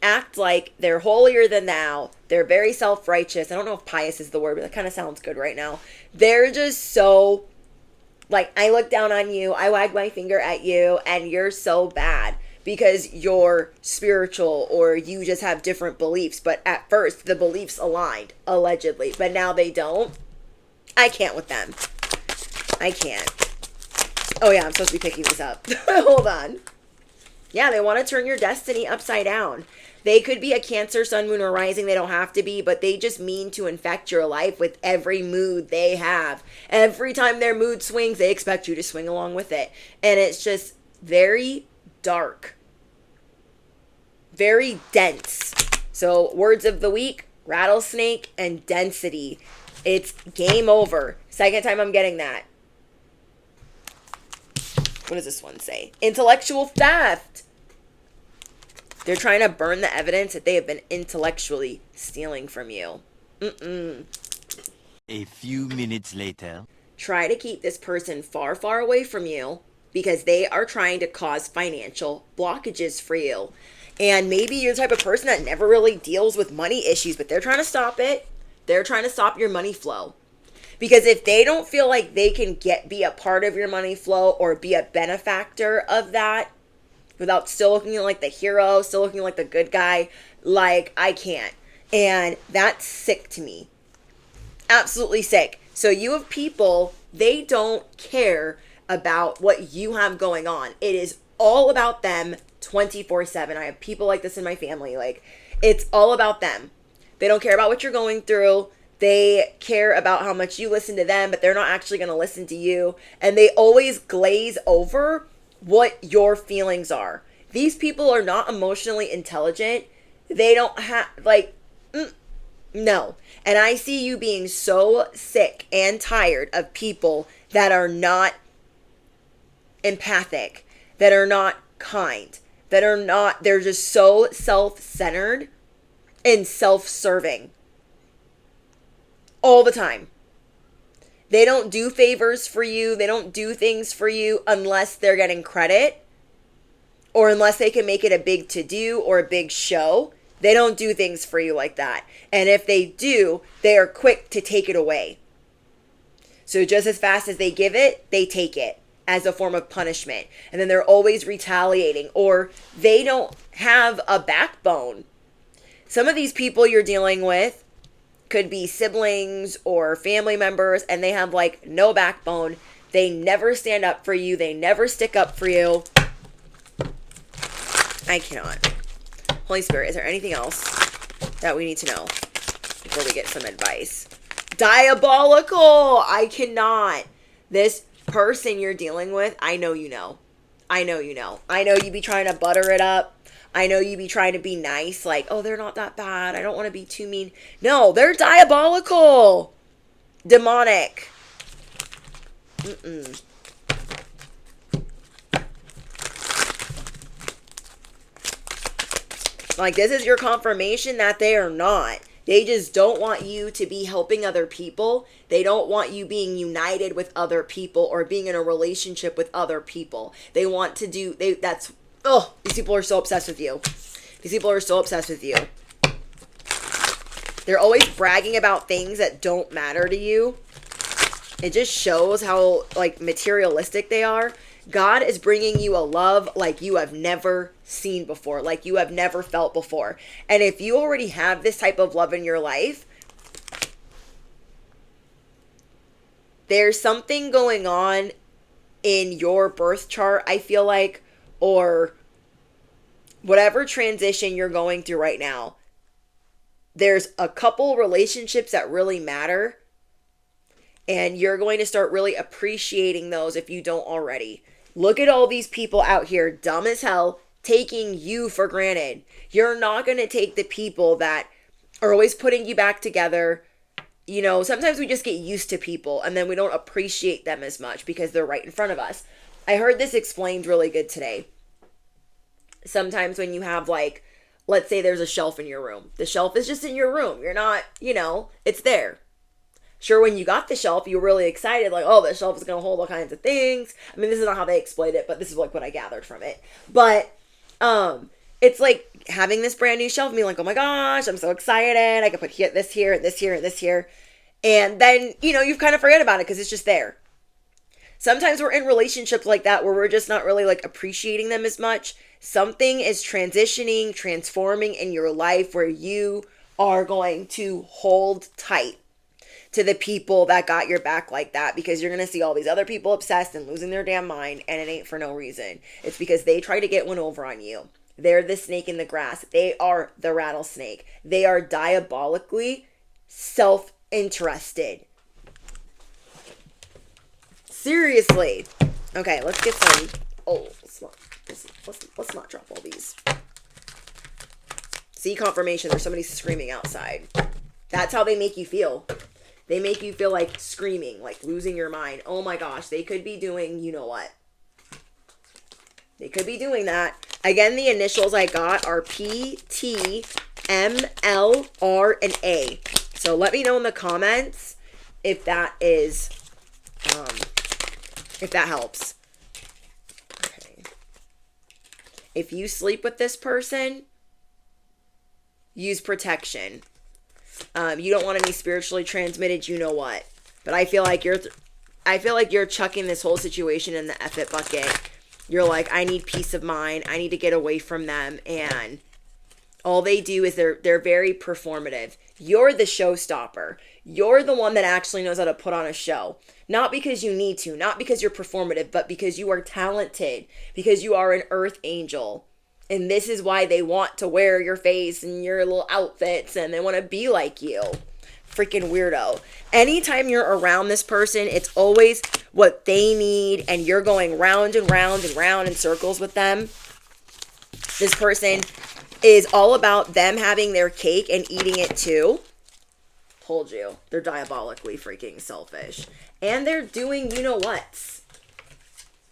act like they're holier than thou. They're very self-righteous. I don't know if pious is the word, but that kind of sounds good right now. They're just so, like, I look down on you, I wag my finger at you, and you're so bad because you're spiritual or you just have different beliefs. But at first, the beliefs aligned, allegedly. But now they don't. I can't with them. I can't. Oh, yeah, I'm supposed to be picking these up. Hold on. Yeah, they want to turn your destiny upside down. They could be a Cancer, Sun, Moon, or Rising. They don't have to be, but they just mean to infect your life with every mood they have. Every time their mood swings, they expect you to swing along with it. And it's just very dark. Very dense. So, words of the week, rattlesnake and density. It's game over. Second time I'm getting that. What does this one say? Intellectual theft. They're trying to burn the evidence that they have been intellectually stealing from you. A few minutes later. Try to keep this person far, far away from you because they are trying to cause financial blockages for you. And maybe you're the type of person that never really deals with money issues, but they're trying to stop it. They're trying to stop your money flow. Because if they don't feel like they can be a part of your money flow or be a benefactor of that without still looking like the hero, still looking like the good guy, like, I can't. And that's sick to me. Absolutely sick. So you have people, they don't care about what you have going on. It is all about them 24/7. I have people like this in my family. Like, it's all about them. They don't care about what you're going through. They care about how much you listen to them, but they're not actually going to listen to you. And they always glaze over what your feelings are. These people are not emotionally intelligent. They don't have, no. And I see you being so sick and tired of people that are not empathic, that are not kind, they're just so self-centered and self-serving. All the time. They don't do favors for you. They don't do things for you unless they're getting credit or unless they can make it a big to-do or a big show. They don't do things for you like that. And if they do, they are quick to take it away. So just as fast as they give it, they take it as a form of punishment. And then they're always retaliating, or they don't have a backbone. Some of these people you're dealing with, could be siblings or family members, and they have like no backbone. They never stand up for you. They never stick up for you. I cannot. Holy Spirit, is there anything else that we need to know before we get some advice? Diabolical! I cannot. This person you're dealing with, I know you know. I know you know. I know you be trying to butter it up. I know you be trying to be nice. Like, oh, they're not that bad. I don't want to be too mean. No, they're diabolical. Demonic. Like, this is your confirmation that they are not. They just don't want you to be helping other people. They don't want you being united with other people or being in a relationship with other people. They want to do, these people are so obsessed with you. These people are so obsessed with you. They're always bragging about things that don't matter to you. It just shows how, like, materialistic they are. God is bringing you a love like you have never seen before, like you have never felt before. And if you already have this type of love in your life, there's something going on in your birth chart, I feel like, or whatever transition you're going through right now. There's a couple relationships that really matter, and you're going to start really appreciating those if you don't already. Look at all these people out here, dumb as hell, taking you for granted. You're not going to take the people that are always putting you back together. You know, sometimes we just get used to people and then we don't appreciate them as much because they're right in front of us. I heard this explained really good today. Sometimes when you have, like, let's say there's a shelf in your room. The shelf is just in your room. You're not, it's there. Sure, when you got the shelf, you were really excited, like, oh, the shelf is going to hold all kinds of things. I mean, this is not how they explained it, but this is like what I gathered from it. But it's like having this brand new shelf and being like, oh my gosh, I'm so excited. I can put this here, and this here, and this here. And then, you've kind of forget about it because it's just there. Sometimes we're in relationships like that where we're just not really like appreciating them as much. Something is transitioning, transforming in your life where you are going to hold tight to the people that got your back like that, because you're going to see all these other people obsessed and losing their damn mind, and it ain't for no reason. It's because they try to get one over on you. They're the snake in the grass. They are the rattlesnake. They are diabolically self-interested. Seriously. Okay, let's get some. Oh, let's not drop all these. See, confirmation. There's somebody screaming outside. That's how they make you feel. They make you feel like screaming, like losing your mind. Oh my gosh, they could be doing, you know what? They could be doing that. Again, the initials I got are P, T, M, L, R, and A. So let me know in the comments if that is, if that helps. Okay. If you sleep with this person, use protection. You don't want any spiritually transmitted, you know what. But I feel like you're chucking this whole situation in the F it bucket. You're like, I need peace of mind. I need to get away from them. And all they do is they're very performative. You're the showstopper. You're the one that actually knows how to put on a show. Not because you need to, not because you're performative, but because you are talented, because you are an earth angel. And this is why they want to wear your face and your little outfits, and they want to be like you. Freaking weirdo. Anytime you're around this person, it's always what they need, and you're going round and round and round in circles with them. This person is all about them having their cake and eating it too. Told you. They're diabolically freaking selfish. And they're doing you-know-whats.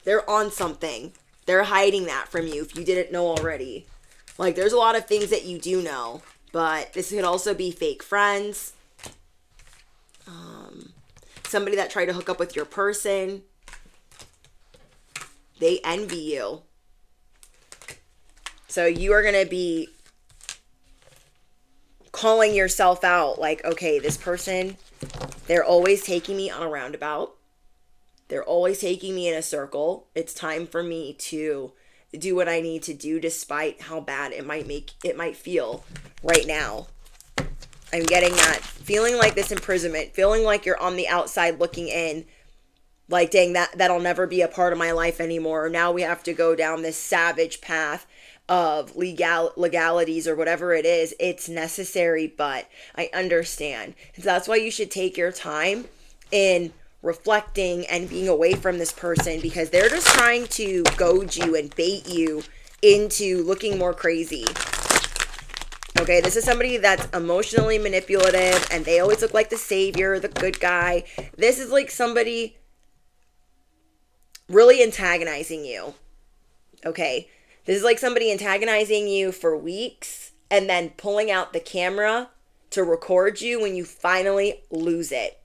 They're on something. They're hiding that from you if you didn't know already. Like, there's a lot of things that you do know, but this could also be fake friends. Somebody that tried to hook up with your person. They envy you. So you are going to be calling yourself out like, okay, this person, they're always taking me on a roundabout. They're always taking me in a circle. It's time for me to do what I need to do despite how bad it might feel right now. I'm getting that. Feeling like this imprisonment, feeling like you're on the outside looking in, like, dang, that'll never be a part of my life anymore. Now we have to go down this savage path of legalities or whatever it is. It's necessary, but I understand. So that's why you should take your time in reflecting and being away from this person, because they're just trying to goad you and bait you into looking more crazy. Okay, this is somebody that's emotionally manipulative, and they always look like the savior, the good guy. This is like somebody really antagonizing you. Okay, this is like somebody antagonizing you for weeks and then pulling out the camera to record you when you finally lose it.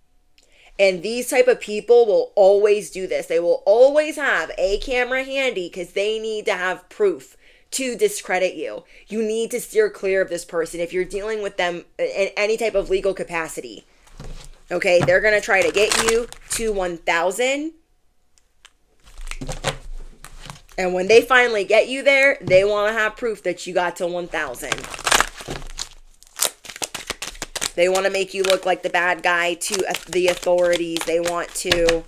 And these type of people will always do this. They will always have a camera handy because they need to have proof to discredit you. You need to steer clear of this person if you're dealing with them in any type of legal capacity. Okay, they're going to try to get you to 1,000. And when they finally get you there, they want to have proof that you got to 1,000. They want to make you look like the bad guy to the authorities. They want to,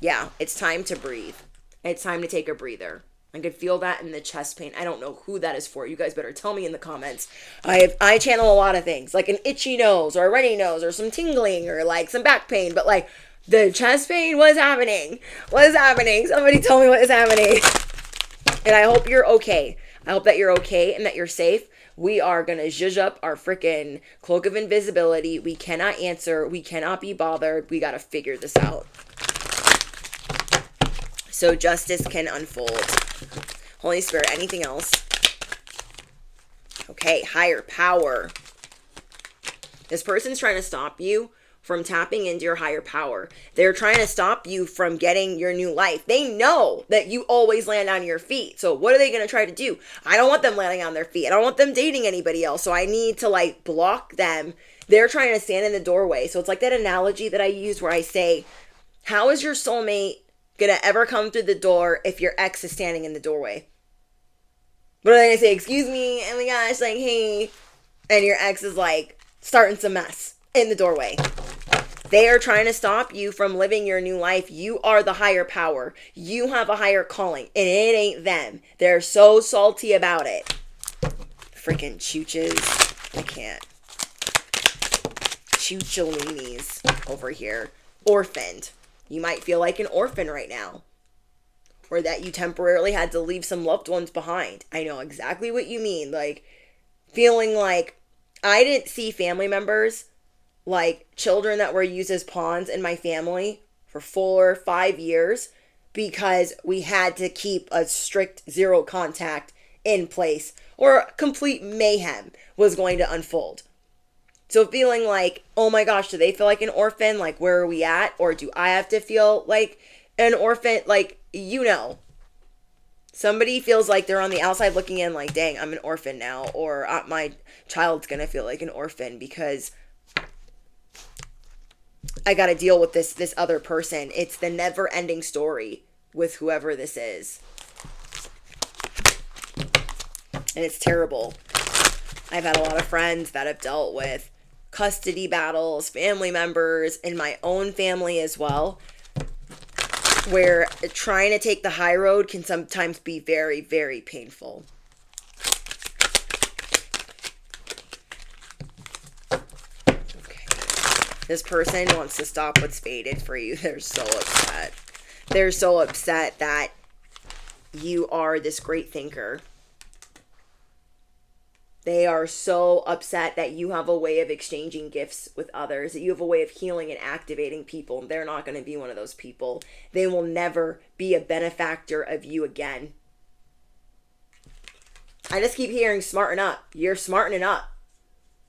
yeah, it's time to breathe. It's time to take a breather. I could feel that in the chest pain. I don't know who that is for. You guys better tell me in the comments. I channel a lot of things, like an itchy nose or a runny nose or some tingling or like some back pain, but like the chest pain, what is happening? What is happening? Somebody tell me what is happening. And I hope you're okay. I hope that you're okay and that you're safe. We are going to zhuzh up our freaking cloak of invisibility. We cannot answer. We cannot be bothered. We got to figure this out so justice can unfold. Holy Spirit, anything else? Okay, higher power. This person's trying to stop you from tapping into your higher power. They're trying to stop you from getting your new life. They know that you always land on your feet. So what are they going to try to do? I don't want them landing on their feet. I don't want them dating anybody else. So I need to like block them. They're trying to stand in the doorway. So it's like that analogy that I use where I say, how is your soulmate going to ever come through the door if your ex is standing in the doorway? What are they going to say? Excuse me. Oh my gosh. Like, hey. And your ex is like starting some mess in the doorway. They are trying to stop you from living your new life. You are the higher power. You have a higher calling, and it ain't them. They're so salty about it. Freaking chooches. I can't. Choocholinis over here. Orphaned. You might feel like an orphan right now. Or that you temporarily had to leave some loved ones behind. I know exactly what you mean. Like, feeling like I didn't see family members, like children that were used as pawns in my family for 4 or 5 years because we had to keep a strict zero contact in place or complete mayhem was going to unfold. So feeling like, oh my gosh, do they feel like an orphan? Like, where are we at? Or do I have to feel like an orphan? Like, you know, somebody feels like they're on the outside looking in like, dang, I'm an orphan now. Or my child's going to feel like an orphan because I got to deal with this other person. It's the never ending story with whoever this is. And it's terrible. I've had a lot of friends that have dealt with custody battles, family members, in my own family as well, where trying to take the high road can sometimes be very, very painful. This person wants to stop what's fated for you. They're so upset. They're so upset that you are this great thinker. They are so upset that you have a way of exchanging gifts with others, that you have a way of healing and activating people. They're not going to be one of those people. They will never be a benefactor of you again. I just keep hearing smarten up. You're smartening up.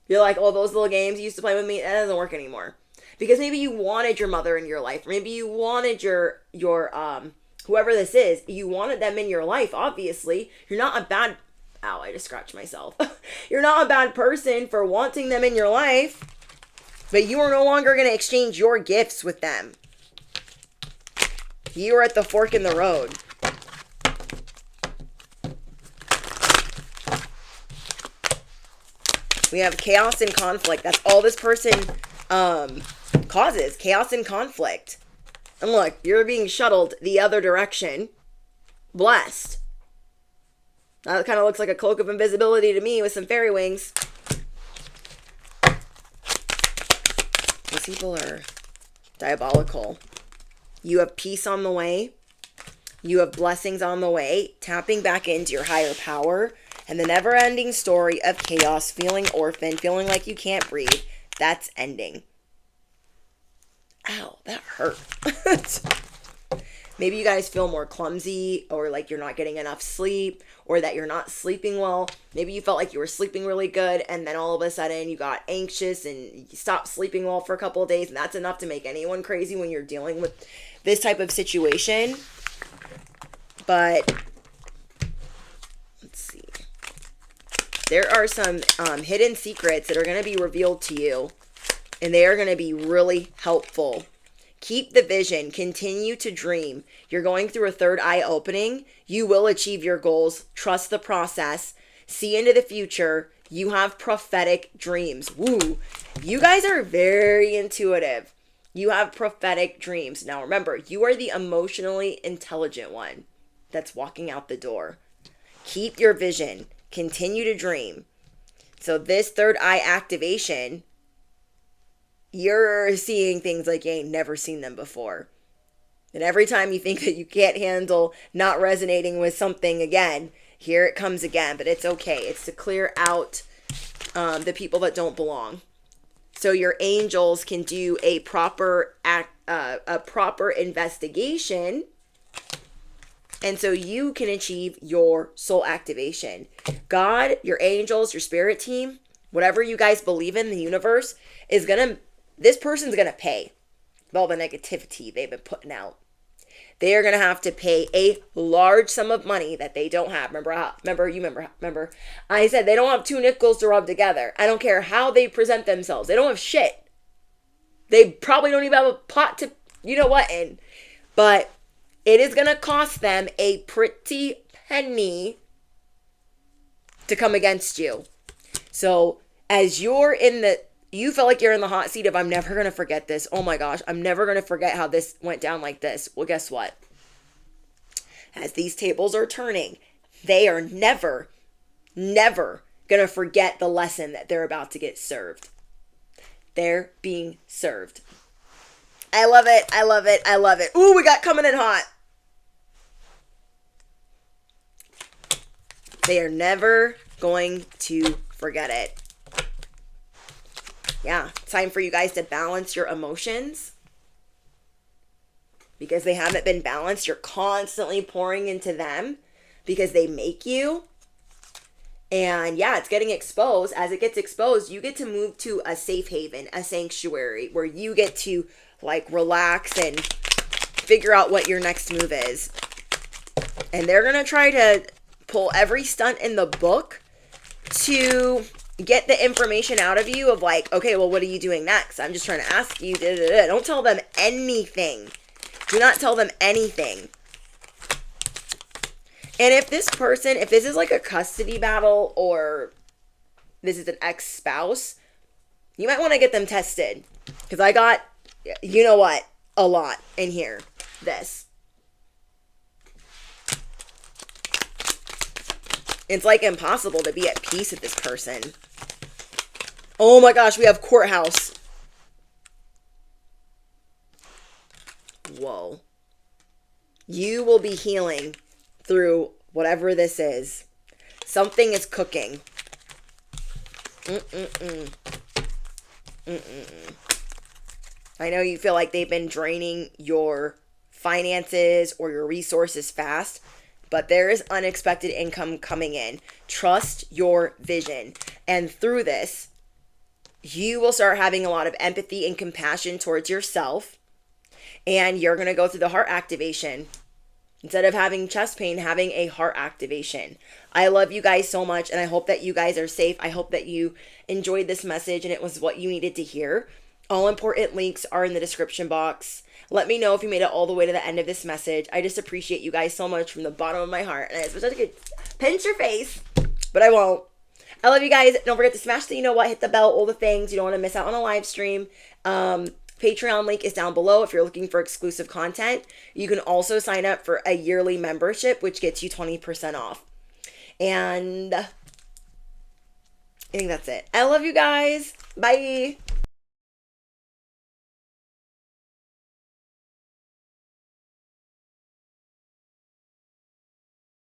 You're like, oh, those little games you used to play with me, that doesn't work anymore. Because maybe you wanted your mother in your life. Maybe you wanted your whoever this is, you wanted them in your life, obviously. You're not a bad, ow, I just scratched myself. You're not a bad person for wanting them in your life. But you are no longer going to exchange your gifts with them. You are at the fork in the road. We have chaos and conflict. That's all this person causes. Chaos and conflict. And look, you're being shuttled the other direction. Blessed. That kind of looks like a cloak of invisibility to me with some fairy wings. These people are diabolical. You have peace on the way. You have blessings on the way. Tapping back into your higher power. And the never-ending story of chaos, feeling orphaned, feeling like you can't breathe, that's ending. Ow, that hurt. Maybe you guys feel more clumsy, or like you're not getting enough sleep, or that you're not sleeping well. Maybe you felt like you were sleeping really good, and then all of a sudden you got anxious and you stopped sleeping well for a couple of days, and that's enough to make anyone crazy when you're dealing with this type of situation. But let's see. There are some hidden secrets that are going to be revealed to you, and they are going to be really helpful. Keep the vision. Continue to dream. You're going through a third eye opening. You will achieve your goals. Trust the process. See into the future. You have prophetic dreams. Woo. You guys are very intuitive. You have prophetic dreams. Now remember, you are the emotionally intelligent one that's walking out the door. Keep your vision. Continue to dream. So this third eye activation, you're seeing things like you ain't never seen them before. And every time you think that you can't handle not resonating with something again, here it comes again. But it's okay. It's to clear out the people that don't belong. So your angels can do a proper investigation. And so you can achieve your soul activation. God, your angels, your spirit team, whatever you guys believe in, the universe is this person's going to pay with all the negativity they've been putting out. They are going to have to pay a large sum of money that they don't have. Remember, I said they don't have two nickels to rub together. I don't care how they present themselves. They don't have shit. They probably don't even have a pot to, you know what, in. But it is going to cost them a pretty penny to come against you. So as you feel like you're in the hot seat of, I'm never going to forget this. Oh my gosh, I'm never going to forget how this went down like this. Well, guess what? As these tables are turning, they are never going to forget the lesson that they're about to get served. They're being served. I love it. I love it. I love it. Ooh, we got coming in hot. They are never going to forget it. Yeah, time for you guys to balance your emotions. Because they haven't been balanced, you're constantly pouring into them because they make you. And yeah, it's getting exposed. As it gets exposed, you get to move to a safe haven, a sanctuary, where you get to like relax and figure out what your next move is. And they're going to try to pull every stunt in the book to get the information out of you of like, okay, well, what are you doing next? I'm just trying to ask you. Don't tell them anything. Do not tell them anything. And if this is like a custody battle or this is an ex-spouse, you might want to get them tested. Because I got, you know what, a lot in here. This. It's like impossible to be at peace with this person. Oh my gosh, we have courthouse. Whoa. You will be healing through whatever this is. Something is cooking. I know you feel like they've been draining your finances or your resources fast, but there is unexpected income coming in. Trust your vision. And through this, you will start having a lot of empathy and compassion towards yourself. And you're going to go through the heart activation. Instead of having chest pain, having a heart activation. I love you guys so much, and I hope that you guys are safe. I hope that you enjoyed this message and it was what you needed to hear. All important links are in the description box. Let me know if you made it all the way to the end of this message. I just appreciate you guys so much from the bottom of my heart. And I was supposed to pinch your face, but I won't. I love you guys. Don't forget to smash the you know what, hit the bell, all the things. You don't want to miss out on a live stream. Patreon link is down below if you're looking for exclusive content. You can also sign up for a yearly membership, which gets you 20% off. And I think that's it. I love you guys. Bye.